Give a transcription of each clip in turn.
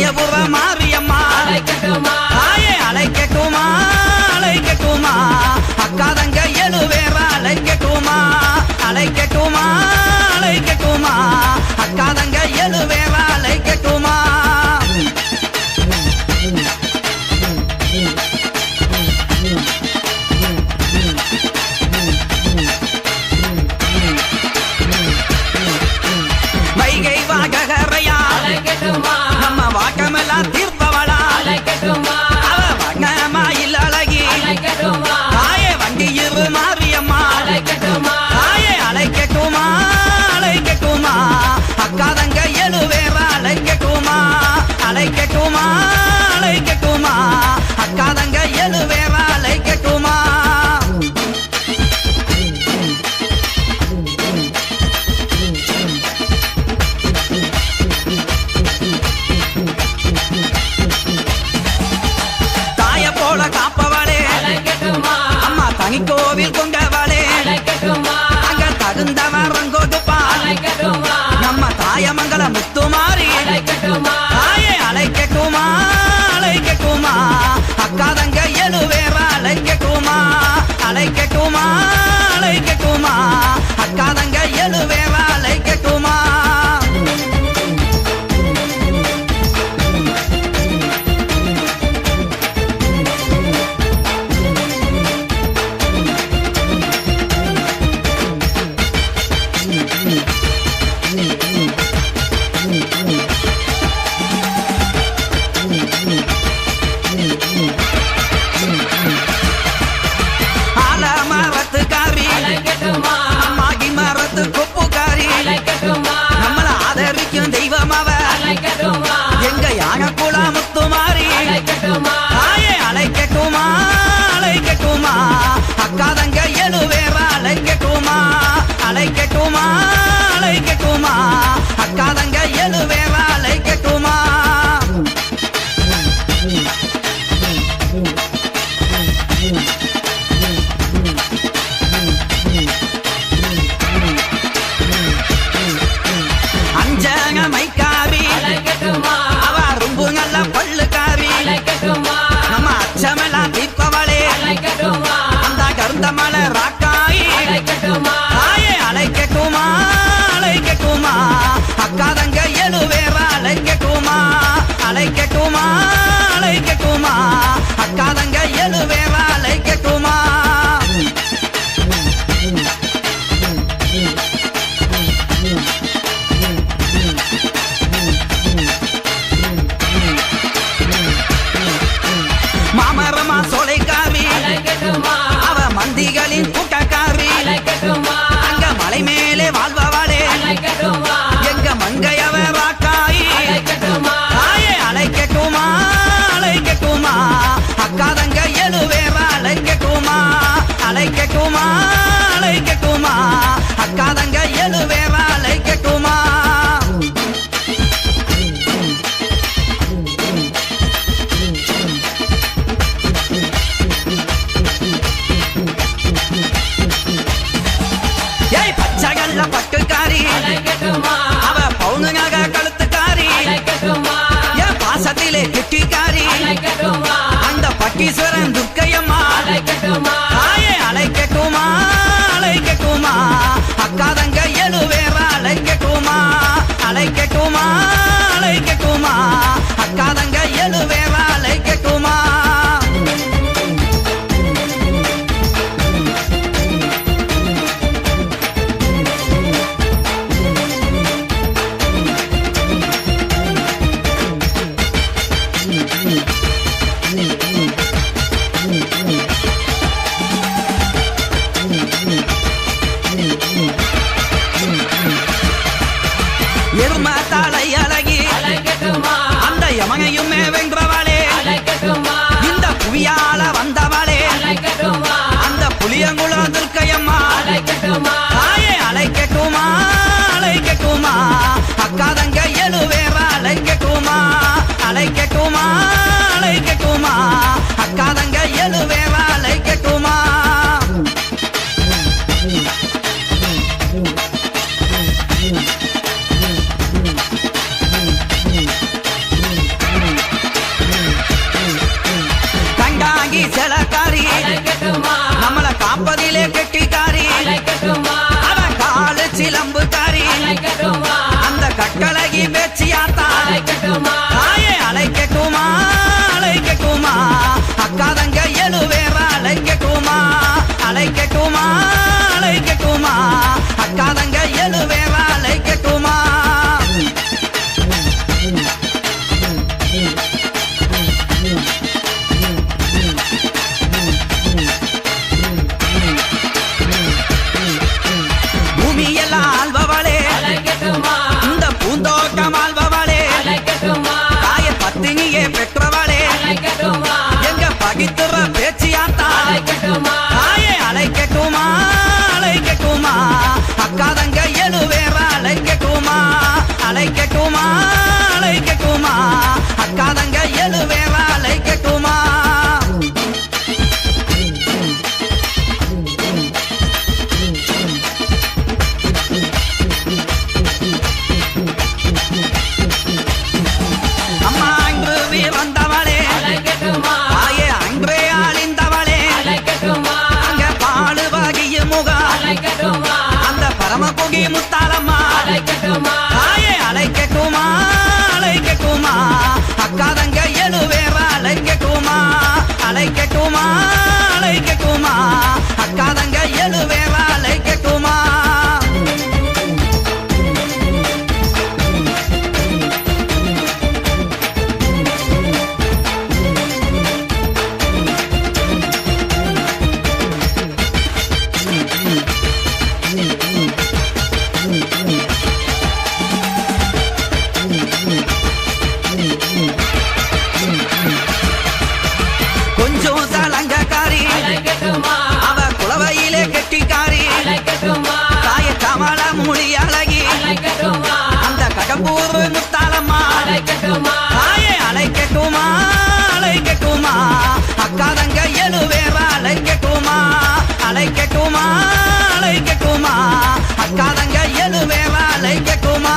ராயபுர மாரியம்மா தாயே அழைக்கட்டுமா அழைக்கட்டுமா அக்கா தங்க எழுவேற அழைக்கட்டுமா அழைக்கட்டுமா அழைக்கட்டுமா அக்கா தங்க எழுவேற அழைக்கட்டுமா வைகை வாகரையா நம்ம வாக்கமெல்லாம் தீர்ப்பவளா அவ வங்கமாயில் அழகி தாயே வண்டியிரு மாரியம்மா தாயே அழைக்கட்டுமா அழைக்கட்டுமா அக்கா தங்க எழுவேற அழைக்கட்டுமா அழைக்கட்டுமா அழைக்கட்டுமா அக்கா தங்க எழுவேற அழைக்கட்டுமா காப்பவளே அம்மா தனி கோவில் கொண்டவளே அங்க தகுந்த மரம் கொடுப்பா நம்ம தாயமங்கல முத்துமாரி தாயே அழைக்கட்டுமா அழைக்கட்டுமா அக்கா தங்க எழுவேற அழைக்கட்டுமா அழைக்கட்டுமா அழைக்கட்டுமா அக்கா தங்க எழுவேற அழைக்கட்டுமா ஆலமரத்துக்காரி மாகி மரத்து கொப்புக்காரி நம்மள ஆதரிக்கும் தெய்வம் அவ எங்க யானக்குள முத்துமாரி தாயே அழைக்கட்டுமா அழைக்கட்டுமா அக்கா தங்க எழுவேற அழைக்கட்டுமா அழைக்கட்டுமா அழைக்கட்டுமா அக்கா தங்க எழுவேற அழைக்கட்டுமா அஞ்சங்க மைக்காரி அவ ரொம்ப நல்ல பல்லுக்காரி நம்ம அச்சமெல்லாம் தீர்ப்பவளே அந்த கருந்த மலை ராக்காயி தாயே அழைக்கட்டுமா அழைக்கட்டுமா அக்கா தங்க எழுவேற அழைக்கட்டுமா அழைக்கட்டுமா அழைக்கட்டுமா அக்கா தங்க எழுவேற அழைக்கட்டுமா மாமரமா சோலைக்காரி அவ மந்திகளின் கூட்டக்காரி அங்க மலை மேலே வாழ்பவளே எங்க மங்கையவ ராக்காயி தாயே அழைக்கட்டுமா அழைக்கட்டுமா அக்கா தங்க எழுவேற அழைக்கட்டுமா அழைக்கட்டுமா அழைக்கட்டுமா அக்கா தங்க எழுவேற அழைக்கட்டுமா பச்சகல்ல பட்டுக்காரி அவ பவுனுங்க கழுத்துக்காரி என் பாசத்திலே கெட்டிக்காரி அந்த பட்டீஸ்வரன் துர்க்கையம்மா தாயே அழைக்கட்டுமா அழைக்கட்டுமா அக்கா தங்க எழுவேற அழைக்கட்டுமா அழைக்கட்டுமா அழைக்கட்டுமா அக்கா தங்க எழுவேற அழைக்கட்டுமா எரும தாளை அழகி அந்த யமனையுமே வென்றவளே இந்த புவியால வந்தவளே அந்த புளியங்குளம் துர்க்கையம்மா தாயே அழைக்கட்டுமா அழைக்கட்டுமா அக்கா தங்க எழுவேற அழைக்கட்டுமா அழைக்கட்டுமா அழைக்கட்டுமா கொஞ்சம் சலங்கக்காரி அவ குளவையிலே கெட்டிக்காரி காய கமல மொழி அழகி அந்த கடம்பூர் முத்தாலம்மா காயை அழைக்கட்டுமா அழைக்கட்டுமா அக்கா தங்க எழுவேவ அழைக்கட்டுமா அழைக்கட்டுமா அழைக்கட்டுமா அக்கா தங்க எழுவேவ அழைக்கட்டுமா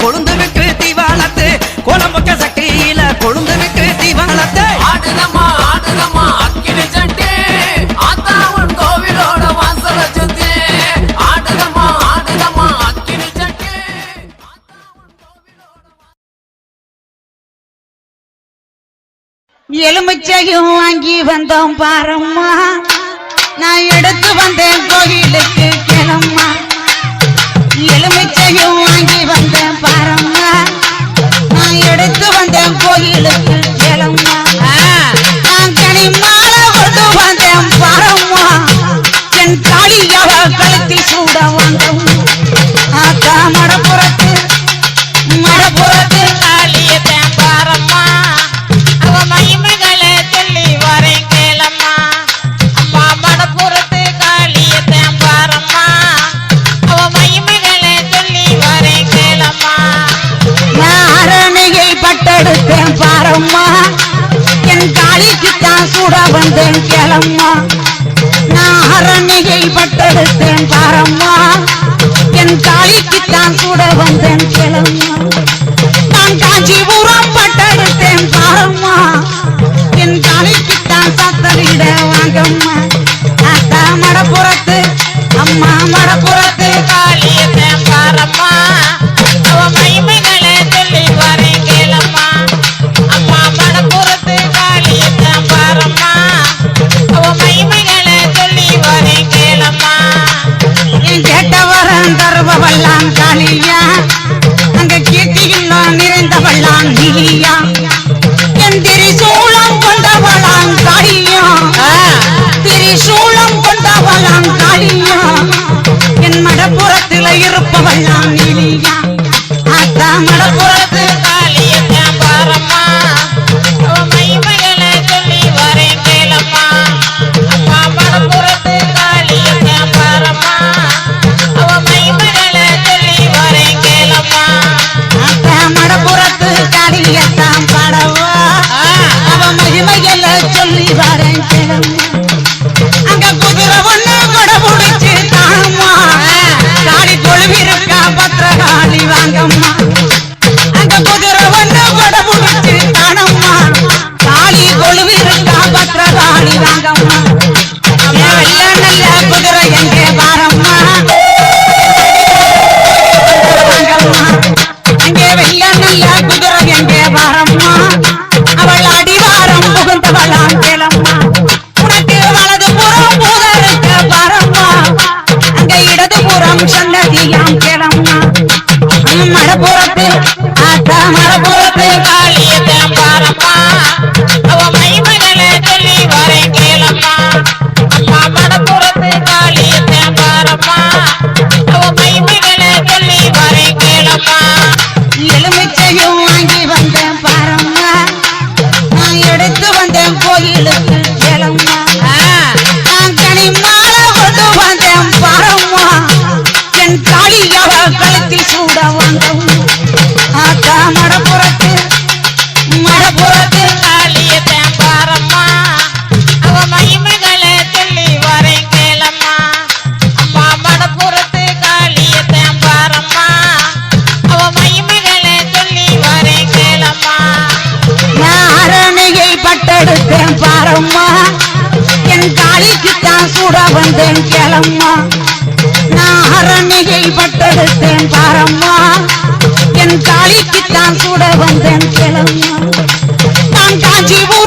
கொழுந்து விட்டு தீவாளத்து கோலம்பொக்க சட்டியில கொழுந்து விட்டு தீவாளத்து ஆடுதம்மா ஆடுதம்மா அக்கினி சட்டி ஆத்தாவன் கோவிலோட வாசல சுத்தி ஆடுதம்மா ஆடுதம்மா அக்கினி சட்டி எலுமிச்சையும் வாங்கி வந்தோம் பாரம்மா நான் எடுத்து வந்தேன் கோயிலுக்கு கிளம்மா எலுமிச்சையும் வாங்கி வந்தேன் பாரம்மா நான் எடுத்து வந்தேன் கோயிலுக்கு கிளம்மா நான் கனி மாலை கொண்டு வந்தேன் பாரம்மா என் காளியவ கழுத்தில் சூட வந்தோம் ஆத்தா மடப்புறத்து காளியத்தேன் பாரம்மா அவ மகிமைகளை சொல்லி வரேன் கேளம்மா அம்மா மடப்புறத்து காளியத்தேன் பாரம்மா அவ மகிமைகளை சொல்லி வரேன் கேளம்மா நான் அரணியை பட்டெடுத்தேன் பாரம்மா என் காளிக்குத்தான் சூட வந்தேன் கேளம்மா நான் அரணியை பட்டெடுத்தேன் பாரம்மா என் காளிக்குத்தான் சூட வந்தேன் கேளம்மா நான் காஞ்சிபுரம் பட்டெடுத்தேன் பாரம்மா என் காளிக்குத்தான் சத்தரிட வாங்கம்மா ஆத்தா மடப்புறத்து அம்மா மடப்புறத்து காளியத்தேன் பாரம்மா அவ மகிமைகளை சொல்லி வரேன் கேளம்மா அம்மா மடப்புறத்து காளியத்தேன் பாரம்மா அவ மகிமைகளை சொல்லி வரேன் கேளம்மா என் கேட்டவரன் தருபவெல்லாம் காளியா அங்க கீர்த்தியில்லா நிறைந்தவளாம் நீலியா என் திரிசூலம் கொண்டவளாம் காளியா திரிசூலம் கொண்டவளாம் காளியா என் மடப்புறத்துல இருப்பவளாம் நீலியா ஆத்தா மடப்புறத்து காளியத்தேன் பாரம்மா அவ மகிமைகளை சொல்லி வரேன் கேளம்மா அம்மா மடப்புறத்து காளியத்தேன் பாரம்மா அவ மகிமைகளை சொல்லி வரேன் கேளம்மா ஆத்தா மடப்புறத்து காளியத்தான் பாடவா அவ மகிமைகளை சொல்லி வரேன் கேளம்மா அங்க குதிரை ஒண்ணு கொடை பிடிச்சு தானம்மா காளி கொழுவிருக்கா பத்திரகாளி வாங்கம்மா அங்க குதிரை ஒண்ணு கொடை பிடிச்சு தானம்மா காளி கொழுவிருக்கா பத்திரகாளி வாங்கம்மா நல்ல நல்ல குதிரை எங்கே பாரம்மா வாங்கம்மா அங்கே வெள்ள நல்ல குதிரை எங்கே பாரம்மா அவள் அடிவாரம் புகுந்தவளாம் கேளம்மா உனக்கு வலது புறம் பூதருக்க பாரம்மா அங்க இடது புறம் சன்னதியாம் கேளம்மா மடப்புறத்து ஆத்தா மடப்புறத்து காளியத்தேன் பாரம்மா அவ மகிமைகளை சொல்லி வரேன் கேளம்மா அம்மா மடப்புறத்து காளியத்தேன் பாரம்மா அவ மகிமைகளை சொல்லி வரேன் கேளம்மா எலுமிச்சையும் வாங்கி வந்தேன் பாரம்மா நான் எடுத்து வந்தேன் கோயிலுக்கு கேளம்மா நான் கனி மாலை கொண்டு வந்தேன் பாரம்மா என் காளியவ கழுத்தில் சூட வந்தோம் ஆத்தா மடப்புறத்து காளியத்தேன் பாரம்மா அவ மகிமைகளை சொல்லி வரேன் கேளம்மா அம்மா மடப்புறத்து காளியத்தேன் பாரம்மா அவ மகிமைகளை சொல்லி வரேன் கேளம்மா நான் அரணியை பட்டெடுத்தேன் பாரம்மா என் காளிக்குத்தான் சூட வந்தேன் கேளம்மா நான் அரணியை பட்டெடுத்தேன் பாரம்மா என் காளிக்குத்தான் சூட வந்தேன் கேளம்மா நான் காஞ்சிபுரம்